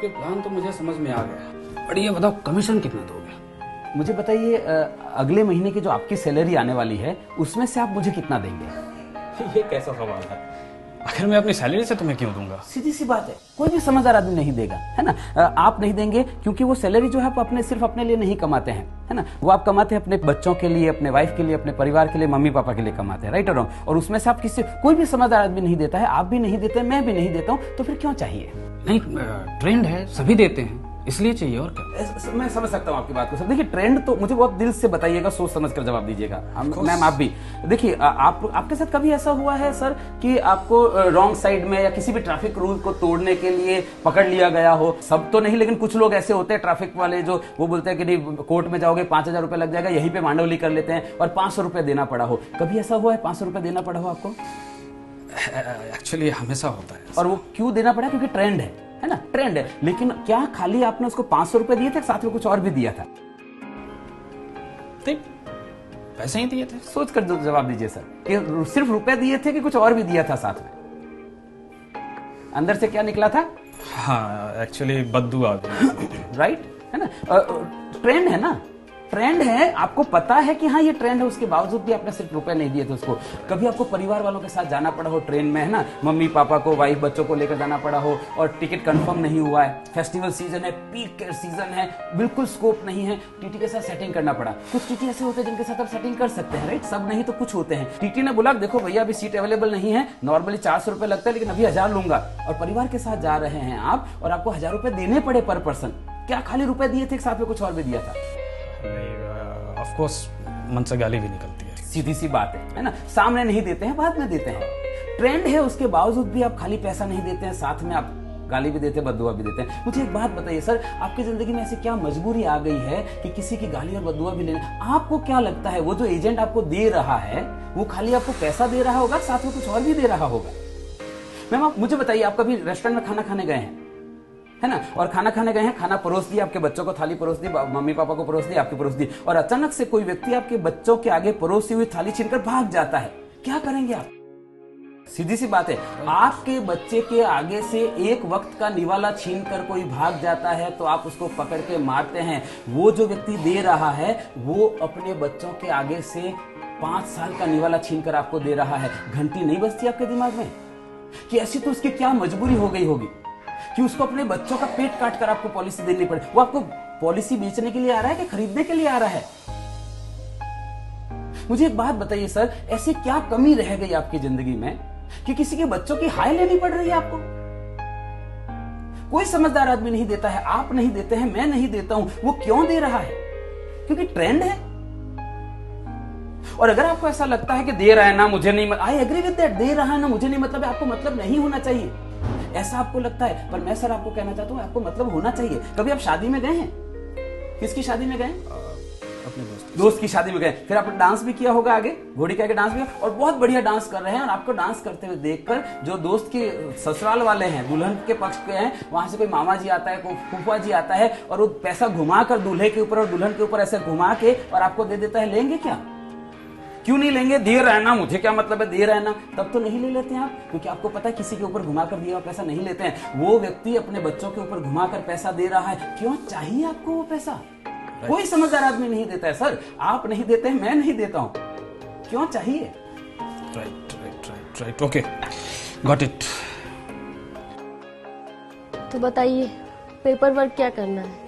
आपके प्लान तो मुझे समझ में आ गया, पर ये बताओ कमीशन कितना दोगे? मुझे बताइए, अगले महीने की जो आपकी सैलरी आने वाली है उसमें से आप मुझे कितना देंगे? ये कैसा सवाल है? आखिर मैं अपनी सैलरी से तुम्हें क्यों दूंगा? सीधी सी बात है, कोई भी समझदार आदमी नहीं देगा, है ना। आप नहीं देंगे क्योंकि वो सैलरी जो है आप अपने सिर्फ अपने लिए नहीं कमाते हैं, है ना। वो आप कमाते हैं अपने बच्चों के लिए, अपने वाइफ के लिए, अपने परिवार के लिए, मम्मी पापा के लिए कमाते हैं, राइट और रॉन्ग। और उसमें से आप किसी कोई भी समझदार आदमी नहीं देता है, आप भी नहीं देते, मैं भी नहीं देता हूँ, तो फिर क्यों चाहिए? नहीं, ट्रेंड है, सभी देते हैं, इसलिए चाहिए, और क्या। मैं समझ सकता हूँ आपकी बात को सर। देखिए, ट्रेंड तो मुझे बहुत दिल से बताइएगा, सोच समझ कर जवाब दीजिएगा। मैम आप भी देखिए, आपके साथ कभी ऐसा हुआ है सर कि आपको रॉन्ग साइड में या किसी भी ट्रैफिक रूल को तोड़ने के लिए पकड़ लिया गया हो? सब तो नहीं, लेकिन कुछ लोग ऐसे होते हैं ट्रैफिक वाले जो वो बोलते हैं कि नहीं कोर्ट में जाओगे 5,000 रुपए लग जाएगा, यहीं पे मांडवली कर लेते हैं और 500 रुपए देना पड़ा हो। कभी ऐसा हुआ है 500 रुपए देना पड़ा हो आपको? एक्चुअली हमेशा होता है। और वो क्यों देना पड़ा? क्योंकि ट्रेंड है ना, ट्रेंड है। लेकिन क्या खाली आपने उसको 500 रुपए दिए थे, साथ में कुछ और भी दिया था? पैसे ही दिए थे। सोच कर जवाब दीजिए सर, कि सिर्फ रुपए दिए थे कि कुछ और भी दिया था साथ में? अंदर से क्या निकला था? हाँ, एक्चुअली बद्दू आ गई। राइट, है ना। ट्रेंड है ना, ट्रेंड है, आपको पता है कि हाँ ये ट्रेंड है, उसके बावजूद भी आपने सिर्फ रुपए नहीं दिए थे उसको। कभी आपको परिवार वालों के साथ जाना पड़ा हो ट्रेन में, है ना, मम्मी पापा को, वाइफ बच्चों को लेकर जाना पड़ा हो और टिकट कंफर्म नहीं हुआ है, फेस्टिवल सीजन है, पीक सीजन है, बिल्कुल स्कोप नहीं है, टीटी के साथ सेटिंग करना पड़ा। कुछ टीटी ऐसे होते हैं जिनके साथ आप सेटिंग कर सकते हैं, राइट, सब नहीं तो कुछ होते हैं। टीटी ने बोला देखो भैया अभी सीट अवेलेबल नहीं है, नॉर्मली 400 रुपए लगता है लेकिन अभी 1000 लूंगा, और परिवार के साथ जा रहे हैं आप और आपको 1000 रुपए देने पड़े पर पर्सन। क्या खाली रुपए दिए थे, साथ में कुछ और भी दिया था? ऑफ कोर्स मन से गाली भी निकलती है। सीधी सी बात है ना। सामने नहीं देते हैं, बाद में देते हैं। ट्रेंड है, उसके बावजूद भी आप खाली पैसा नहीं देते हैं, साथ में आप गाली भी देते हैं, बद्दुआ भी देते हैं। मुझे एक बात बताइए सर, आपकी जिंदगी में ऐसी क्या मजबूरी आ गई है कि किसी की गाली और बद्दुआ भी लेने? आपको क्या लगता है वो जो एजेंट आपको दे रहा है वो खाली आपको पैसा दे रहा होगा, साथ में कुछ और भी दे रहा होगा? मैम आप मुझे बताइए, आप कभी रेस्टोरेंट में खाना खाने गए हैं, है ना, और खाना खाने गए हैं, खाना परोस दिया, आपके बच्चों को थाली परोस दी, मम्मी पापा को परोस दी, आपकी परोस दी, और अचानक से कोई व्यक्ति आपके बच्चों के आगे परोसी हुई थाली छीनकर भाग जाता है, क्या करेंगे आप? सीधी सी बात है, आपके बच्चे के आगे से एक वक्त का निवाला छीनकर कोई भाग जाता है तो आप उसको पकड़ के मारते हैं। वो जो व्यक्ति दे रहा है वो अपने बच्चों के आगे से 5 साल का निवाला छीनकर आपको दे रहा है। घंटी नहीं बजती आपके दिमाग में कि ऐसी तो उसकी क्या मजबूरी हो गई होगी कि उसको अपने बच्चों का पेट काट कर आपको पॉलिसी देनी पड़े? वो आपको पॉलिसी बेचने के लिए आ रहा है कि खरीदने के लिए आ रहा है? मुझे एक बात बताइए सर, ऐसी क्या कमी रह गई आपकी जिंदगी में कि किसी के बच्चों की हाय लेनी पड़ रही है आपको? कोई समझदार आदमी नहीं देता है, आप नहीं देते हैं, मैं नहीं देता हूं। वो क्यों दे रहा है? क्योंकि ट्रेंड है। और अगर आपको ऐसा लगता है कि दे रहा है ना मुझे नहीं, आई एग्री विद दैट, दे रहा है ना मुझे नहीं मतलब है, आपको मतलब नहीं होना चाहिए, ऐसा आपको लगता है। पर मैं सर आपको कहना चाहता हूं आपको मतलब होना चाहिए। कभी आप शादी में गए हैं? किसकी शादी में गए? अपने दोस्त की शादी में गए, फिर आपने डांस भी किया होगा, आगे घोड़ी के आगे डांस भी किया, और बहुत बढ़िया डांस कर रहे हैं, और आपको डांस करते हुए देखकर जो दोस्त के ससुराल वाले हैं, दुल्हन के पक्ष के हैं, वहां से कोई मामा जी आता है, कोई फूफा जी आता है, और वो पैसा घुमाकर दूल्हे के ऊपर और दुल्हन के ऊपर ऐसे घुमा के और आपको दे देता है, लेंगे क्या? क्यों नहीं लेंगे? दे रहा है ना, मुझे क्या मतलब है, दे रहा है ना, तब तो नहीं ले लेते हैं आप, क्योंकि आपको पता है किसी के ऊपर घुमाकर दिया हुआ पैसा नहीं लेते हैं। वो व्यक्ति अपने बच्चों के ऊपर घुमाकर पैसा दे रहा है, क्यों चाहिए आपको वो पैसा? कोई समझदार आदमी नहीं देता है सर, आप नहीं देते हैं, मैं नहीं देता हूं, क्यों चाहिए? Right, okay, got it. तो बताइए पेपर वर्क क्या करना है?